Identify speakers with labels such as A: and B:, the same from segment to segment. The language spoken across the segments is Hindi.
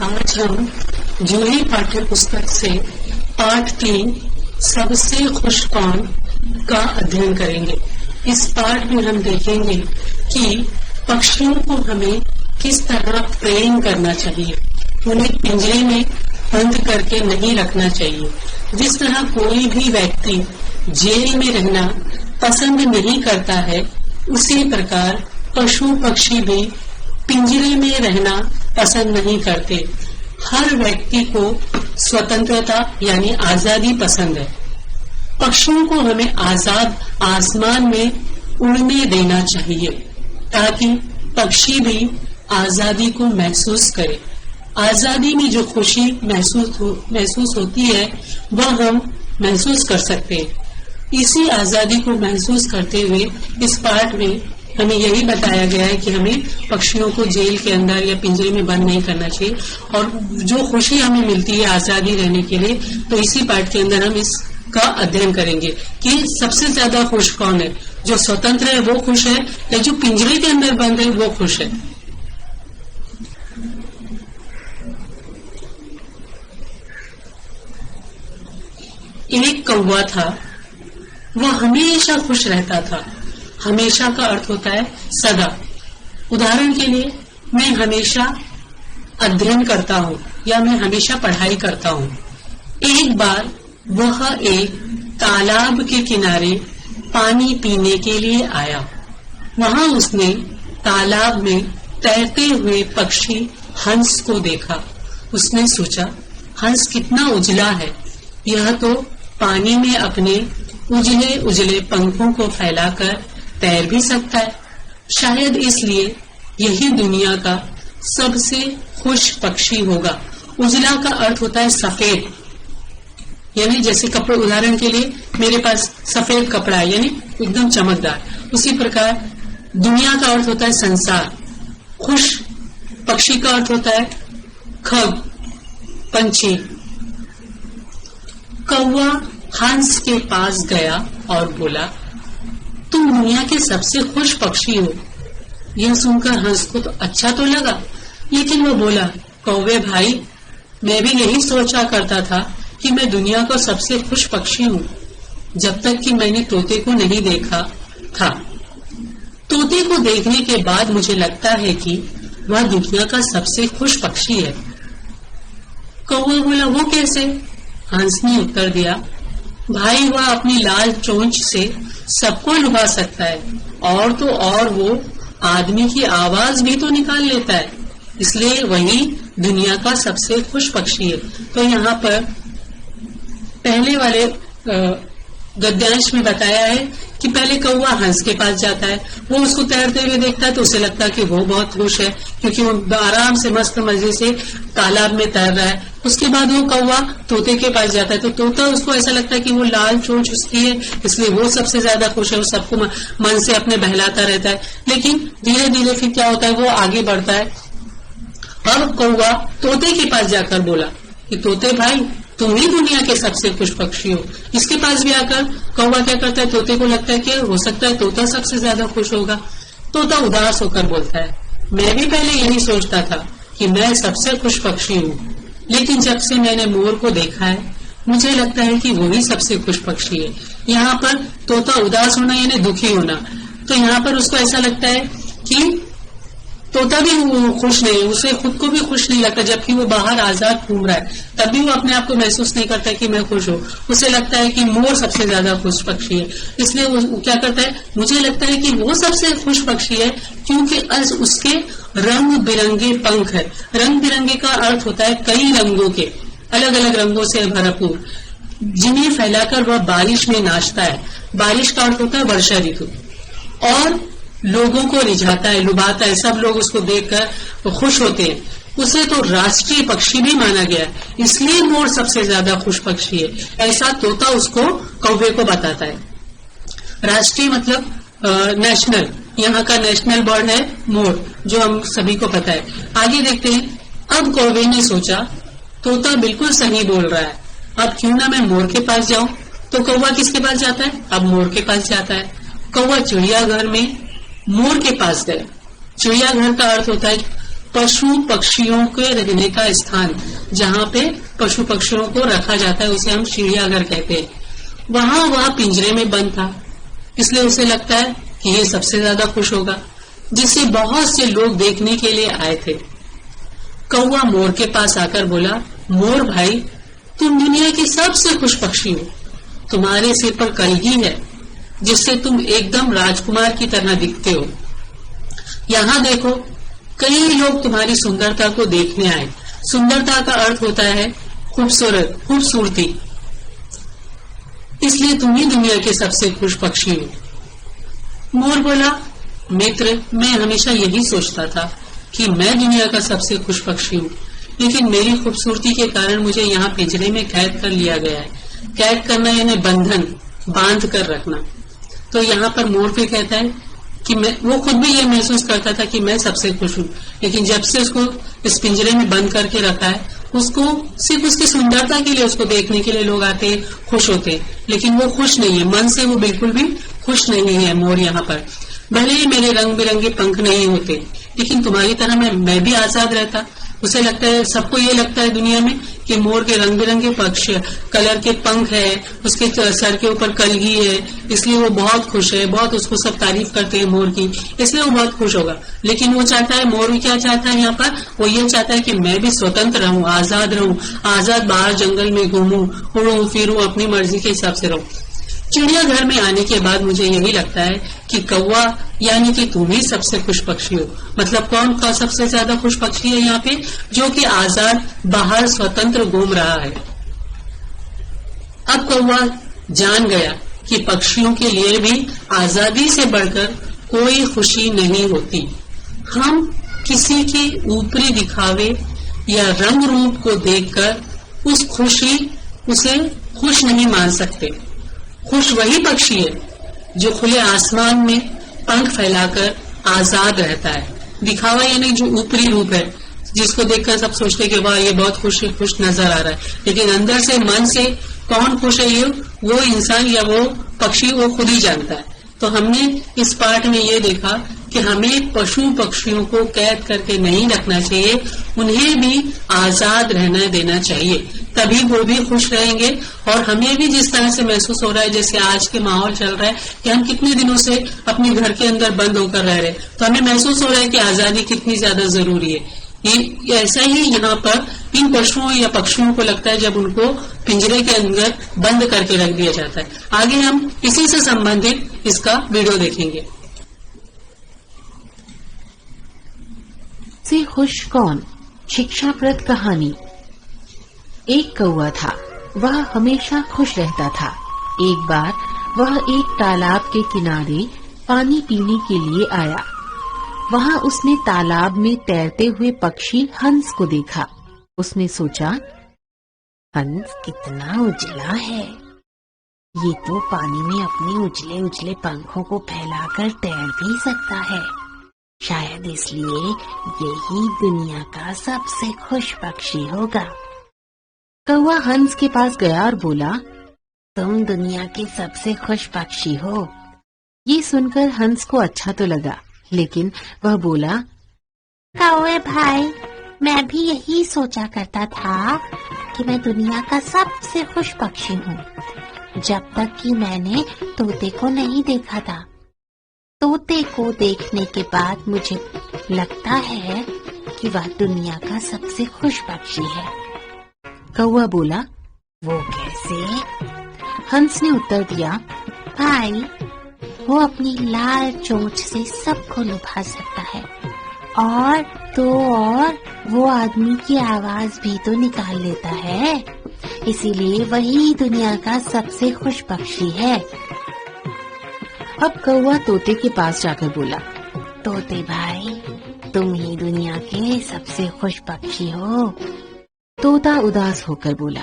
A: आज हम जूही पाठ्य पुस्तक से पाठ 3 सबसे खुश कौन का अध्ययन करेंगे। इस पाठ में हम देखेंगे कि पक्षियों को हमें किस तरह प्रेम करना चाहिए, उन्हें पिंजरे में बंद करके नहीं रखना चाहिए। जिस तरह कोई भी व्यक्ति जेल में रहना पसंद नहीं करता है, उसी प्रकार पशु पक्षी भी पिंजरे में रहना पसंद नहीं करते। हर व्यक्ति को स्वतंत्रता यानी आजादी पसंद है। पक्षियों को हमें आजाद आसमान में उड़ने देना चाहिए ताकि पक्षी भी आजादी को महसूस करे। आजादी में जो खुशी महसूस होती है वह हम महसूस कर सकते हैं। इसी आजादी को महसूस करते हुए इस पाठ में हमें यही बताया गया है कि हमें पक्षियों को जेल के अंदर या पिंजरे में बंद नहीं करना चाहिए, और जो खुशी हमें मिलती है आजादी रहने के लिए, तो इसी पाठ के अंदर हम इसका अध्ययन करेंगे कि सबसे ज्यादा खुश कौन है। जो स्वतंत्र है वो खुश है या जो पिंजरे के अंदर बंद है वो खुश है। एक कौवा था, वह हमेशा खुश रहता था। हमेशा का अर्थ होता है सदा। उदाहरण के लिए, मैं हमेशा अध्ययन करता हूँ या मैं हमेशा पढ़ाई करता हूँ। एक बार वह एक तालाब के किनारे पानी पीने के लिए आया। वहां उसने तालाब में तैरते हुए पक्षी हंस को देखा। उसने सोचा, हंस कितना उजला है, यह तो पानी में अपने उजले उजले पंखों को फैलाकर तैर भी सकता है। शायद इसलिए यही दुनिया का सबसे खुश पक्षी होगा। उजला का अर्थ होता है सफेद, यानी जैसे कपड़े, उदाहरण के लिए मेरे पास सफेद कपड़ा है यानी एकदम चमकदार। उसी प्रकार दुनिया का अर्थ होता है संसार। खुश पक्षी का अर्थ होता है खग, पंछी। कौवा हंस के पास गया और बोला, तुम दुनिया के सबसे खुश पक्षी हो। यह सुनकर हंस को तो अच्छा तो लगा, लेकिन वो बोला, कौवे भाई, मैं भी यही सोचा करता था कि मैं दुनिया का सबसे खुश पक्षी हूँ, जब तक कि मैंने तोते को नहीं देखा था। तोते को देखने के बाद मुझे लगता है कि वह दुनिया का सबसे खुश पक्षी है। कौवा बोला, वो कैसे? हंस ने उत्तर दिया, भाई, वह अपनी लाल चोंच से सबको लुभा सकता है, और तो और वो आदमी की आवाज भी तो निकाल लेता है, इसलिए वही दुनिया का सबसे खुश पक्षी है। तो यहाँ पर पहले वाले गद्यांश में बताया है कि पहले कौवा हंस के पास जाता है, वो उसको तैरते हुए देखता है तो उसे लगता है कि वो बहुत खुश है क्योंकि वो आराम से मस्त मजे से तालाब में तैर रहा है। उसके बाद वो कौवा तोते के पास जाता है तो तोता, उसको ऐसा लगता है कि वो लाल चोंच उसकी है, इसलिए वो सबसे ज्यादा खुश है, वो सबको मन से अपने बहलाता रहता है। लेकिन धीरे धीरे फिर क्या होता है, वो आगे बढ़ता है। अब कौवा तोते के पास जाकर बोला कि तोते भाई, तुम ही दुनिया के सबसे खुश पक्षी हो। इसके पास भी आकर कौवा क्या करता है, तोते को लगता है कि हो सकता है तोता सबसे ज्यादा खुश होगा। तोता उदास होकर बोलता है, मैं भी पहले यही सोचता था कि मैं सबसे खुश पक्षी हूँ, लेकिन जब से मैंने मोर को देखा है मुझे लगता है कि वही सबसे खुश पक्षी है। यहाँ पर तोता उदास होना यानी दुखी होना, तो यहाँ पर उसको ऐसा लगता है कि तोता भी खुश नहीं, उसे खुद को भी खुश नहीं लगता, जबकि वो बाहर आजाद घूम रहा है, तब भी वो अपने आप को महसूस नहीं करता कि मैं खुश हूँ। उसे लगता है कि मोर सबसे ज्यादा खुश पक्षी है, इसलिए वो क्या करता है, मुझे लगता है कि वो सबसे खुश पक्षी है क्योंकि उसके रंग बिरंगे पंख है। रंग बिरंगे का अर्थ होता है कई रंगों के, अलग अलग रंगों से भरपूर, जिन्हें फैलाकर वह बारिश में नाचता है। बारिश का अर्थ होता है वर्षा ऋतु, और लोगों को रिझाता है, लुभाता है, सब लोग उसको देखकर खुश होते हैं। उसे तो राष्ट्रीय पक्षी भी माना गया, इसलिए मोर सबसे ज्यादा खुश पक्षी है, ऐसा तोता उसको कौवे को बताता है। राष्ट्रीय मतलब नेशनल, यहाँ का नेशनल बर्ड है मोर, जो हम सभी को पता है। आगे देखते हैं। अब कौवे ने सोचा, तोता बिल्कुल सही बोल रहा है, अब क्यों ना मैं मोर के पास जाऊं। तो कौवा किसके पास जाता है, अब मोर के पास जाता है। कौवा चिड़ियाघर में मोर के पास गया। चिड़ियाघर का अर्थ होता है पशु पक्षियों के रहने का स्थान, जहाँ पे पशु पक्षियों को रखा जाता है, उसे हम चिड़ियाघर कहते हैं, वहां वह पिंजरे में बंद था। इसलिए उसे लगता है कि ये सबसे ज्यादा खुश होगा, जिसे बहुत से लोग देखने के लिए आए थे। कौवा मोर के पास आकर बोला, मोर भाई, तुम दुनिया की सबसे खुश पक्षी हो। तुम्हारे सिर पर कलगी है, जिससे तुम एकदम राजकुमार की तरह दिखते हो। यहाँ देखो, कई लोग तुम्हारी सुंदरता को देखने आए। सुंदरता का अर्थ होता है खूबसूरत, खूबसूरती। इसलिए तुम ही दुनिया के सबसे खुश पक्षी हो। मोर बोला, मित्र, मैं हमेशा यही सोचता था कि मैं दुनिया का सबसे खुश पक्षी हूँ, लेकिन मेरी खूबसूरती के कारण मुझे यहाँ पिंजरे में कैद कर लिया गया है। कैद करना यानी बंधन, बांध कर रखना। तो यहाँ पर मोर भी कहता है कि वो खुद भी ये महसूस करता था कि मैं सबसे खुश हूँ, लेकिन जब से उसको इस पिंजरे में बंद करके रखा है, उसको सिर्फ उसकी सुंदरता के लिए, उसको देखने के लिए लोग आते, खुश होते, लेकिन वो खुश नहीं है। मन से वो बिल्कुल भी खुश नहीं है मोर यहाँ पर। भले ही मेरे रंग बिरंगे पंख नहीं होते, लेकिन तुम्हारी तरह मैं भी आजाद रहता। उसे लगता है, सबको ये लगता है दुनिया में कि मोर के रंग बिरंगे पक्ष कलर के पंख है, उसके सर के ऊपर कलगी है, इसलिए वो बहुत खुश है। बहुत उसको सब तारीफ करते हैं मोर की, इसलिए वो बहुत खुश होगा। लेकिन वो चाहता है, मोर भी क्या चाहता है यहाँ पर, वो ये चाहता है कि मैं भी स्वतंत्र रहूं, आजाद रहूं, आजाद बाहर जंगल में घूमूं, उड़ूं फिरूं, अपनी मर्जी के हिसाब से रहूं। चिड़ियाघर में आने के बाद मुझे यही लगता है कि कौवा यानी कि तुम ही सबसे खुश पक्षी हो। मतलब कौन सबसे ज्यादा खुश पक्षी है यहाँ पे, जो कि आजाद बाहर स्वतंत्र घूम रहा है। अब कौवा जान गया कि पक्षियों के लिए भी आजादी से बढ़कर कोई खुशी नहीं होती। हम किसी के ऊपरी दिखावे या रंग रूप को देखकर उसे खुश नहीं मान सकते। खुश वही पक्षी है जो खुले आसमान में पंख फैलाकर आजाद रहता है। दिखावा यानी जो ऊपरी रूप है, जिसको देखकर सब सोचते कि वाह, ये बहुत खुश नजर आ रहा है, लेकिन अंदर से, मन से कौन खुश है, ये वो इंसान या वो पक्षी वो खुद ही जानता है। तो हमने इस पाठ में ये देखा कि हमें पशु पक्षियों को कैद करके नहीं रखना चाहिए, उन्हें भी आजाद रहना देना चाहिए, तभी वो भी खुश रहेंगे। और हमें भी जिस तरह से महसूस हो रहा है, जैसे आज के माहौल चल रहा है कि हम कितने दिनों से अपने घर के अंदर बंद होकर रह रहे, तो हमें महसूस हो रहा है कि आजादी कितनी ज्यादा जरूरी है। ये ऐसा ही यहाँ पर इन पशुओं या पक्षियों को लगता है जब उनको पिंजरे के अंदर बंद करके रख दिया जाता है। आगे हम इसी से संबंधित इसका वीडियो देखेंगे।
B: से खुश कौन? शिक्षाप्रद कहानी। एक कौवा था, वह हमेशा खुश रहता था। एक बार वह एक तालाब के किनारे पानी पीने के लिए आया। वहां उसने तालाब में तैरते हुए पक्षी हंस को देखा। उसने सोचा, हंस कितना उजला है, ये तो पानी में अपने उजले उजले पंखों को फैलाकर तैर भी सकता है। शायद इसलिए यही दुनिया का सबसे खुश पक्षी होगा। कौवा हंस के पास गया और बोला, तुम दुनिया के सबसे खुश पक्षी हो। ये सुनकर हंस को अच्छा तो लगा, लेकिन वह बोला, कौवे भाई, मैं भी यही सोचा करता था कि मैं दुनिया का सबसे खुश पक्षी हूँ, जब तक कि मैंने तोते को नहीं देखा था। तोते को देखने के बाद मुझे लगता है कि वह दुनिया का सबसे खुश पक्षी है। कौवा बोला, वो कैसे? हंस ने उत्तर दिया, भाई, वो अपनी लाल चोंच से सबको लुभा सकता है, और वो आदमी की आवाज भी तो निकाल लेता है, इसीलिए वही दुनिया का सबसे खुश पक्षी है। अब कौवा तोते के पास जाकर बोला, तोते भाई, तुम ही दुनिया के सबसे खुश पक्षी हो। तोता उदास होकर बोला,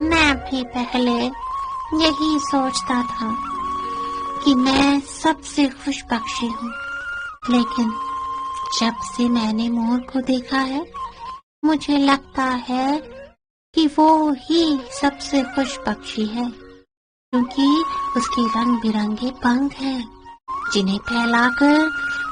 B: मैं भी पहले यही सोचता था कि मैं सबसे खुश पक्षी हूँ, लेकिन जब से मैंने मोर को देखा है, मुझे लगता है कि वो ही सबसे खुश पक्षी है, क्योंकि उसके रंग बिरंगे पंख हैं, जिन्हें फैलाकर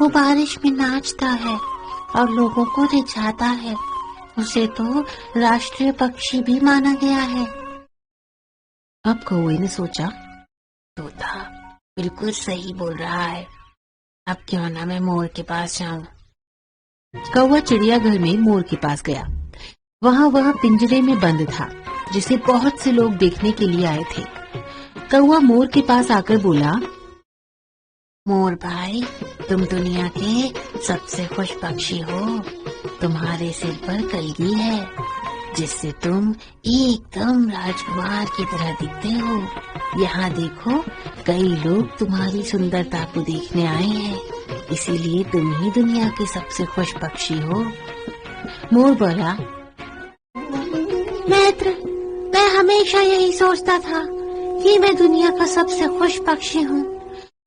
B: वो बारिश में नाचता है और लोगों को रिझाता है। उसे तो राष्ट्रीय पक्षी भी माना गया है। अब कौवे ने सोचा, तोता बिल्कुल सही बोल रहा है, अब क्यों ना मैं मोर के पास जाऊं। कौवा चिड़ियाघर में मोर के पास गया। वहाँ वह पिंजरे में बंद था, जिसे बहुत से लोग देखने के लिए आए थे। कौवा मोर के पास आकर बोला, मोर भाई, तुम दुनिया के सबसे खुश पक्षी हो। तुम्हारे सिर पर कलगी है, जिससे तुम एकदम राजकुमार की तरह दिखते हो। यहाँ देखो, कई लोग तुम्हारी सुंदरता को देखने आए हैं, इसीलिए तुम ही दुनिया के सबसे खुश पक्षी हो। मोर बोला, मित्र, मैं हमेशा यही सोचता था कि मैं दुनिया का सबसे खुश पक्षी हूँ,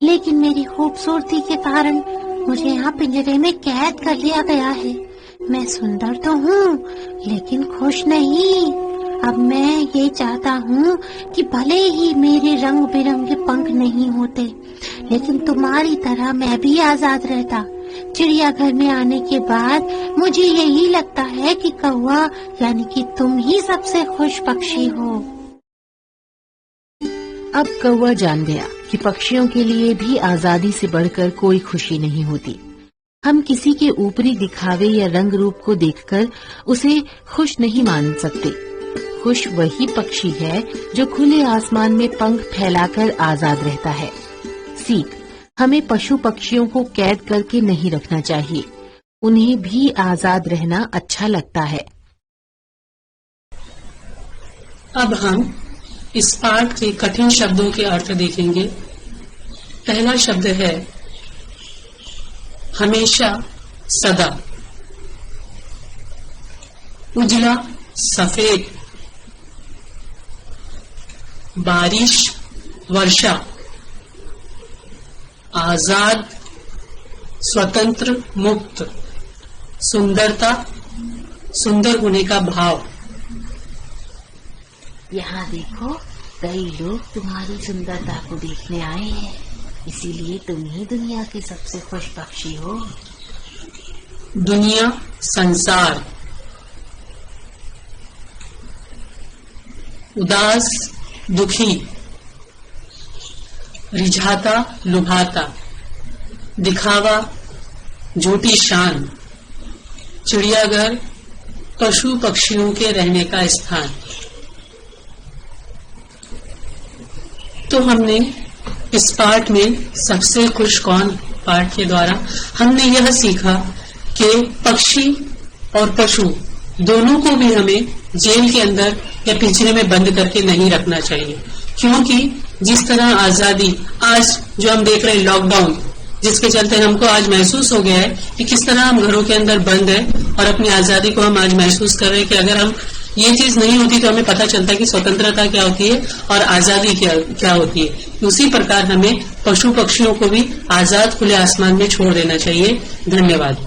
B: लेकिन मेरी खूबसूरती के कारण मुझे यहाँ पिंजरे में कैद कर लिया गया है। मैं सुंदर तो हूँ, लेकिन खुश नहीं। अब मैं ये चाहता हूँ कि भले ही मेरे रंग बिरंगे पंख नहीं होते, लेकिन तुम्हारी तरह मैं भी आजाद रहता। चिड़ियाघर में आने के बाद मुझे यही लगता है कि कौवा यानी कि तुम ही सबसे खुश पक्षी हो। अब कौवा जान गया कि पक्षियों के लिए भी आजादी से बढ़कर कोई खुशी नहीं होती। हम किसी के ऊपरी दिखावे या रंग रूप को देखकर उसे खुश नहीं मान सकते। खुश वही पक्षी है जो खुले आसमान में पंख फैलाकर आजाद रहता है। सीख, हमें पशु पक्षियों को कैद करके नहीं रखना चाहिए, उन्हें भी आजाद रहना अच्छा लगता है।
A: अब हम इस पाठ के कठिन शब्दों के अर्थ देखेंगे। पहला शब्द है हमेशा, सदा। उजला, सफेद। बारिश, वर्षा। आजाद, स्वतंत्र, मुक्त। सुंदरता, सुंदर होने का भाव।
B: यहाँ देखो, कई लोग तुम्हारी सुंदरता को देखने आए हैं, इसीलिए तुम ही दुनिया के सबसे खुश पक्षी हो।
A: दुनिया, संसार। उदास, दुखी। रिझाता, लुभाता। दिखावा, झूठी शान। चिड़ियाघर, पशु पक्षियों के रहने का स्थान। तो हमने इस पाठ में सबसे खुश कौन पाठ के द्वारा हमने यह सीखा कि पक्षी और पशु दोनों को भी हमें जेल के अंदर या पिंजरे में बंद करके नहीं रखना चाहिए, क्योंकि जिस तरह आजादी आज जो हम देख रहे हैं, लॉकडाउन जिसके चलते हमको आज महसूस हो गया है कि किस तरह हम घरों के अंदर बंद है और अपनी आजादी को हम आज महसूस कर रहे हैं कि अगर हम ये चीज नहीं होती तो हमें पता चलता है कि स्वतंत्रता क्या होती है और आजादी क्या होती है। उसी प्रकार हमें पशु पक्षियों को भी आजाद खुले आसमान में छोड़ देना चाहिए। धन्यवाद।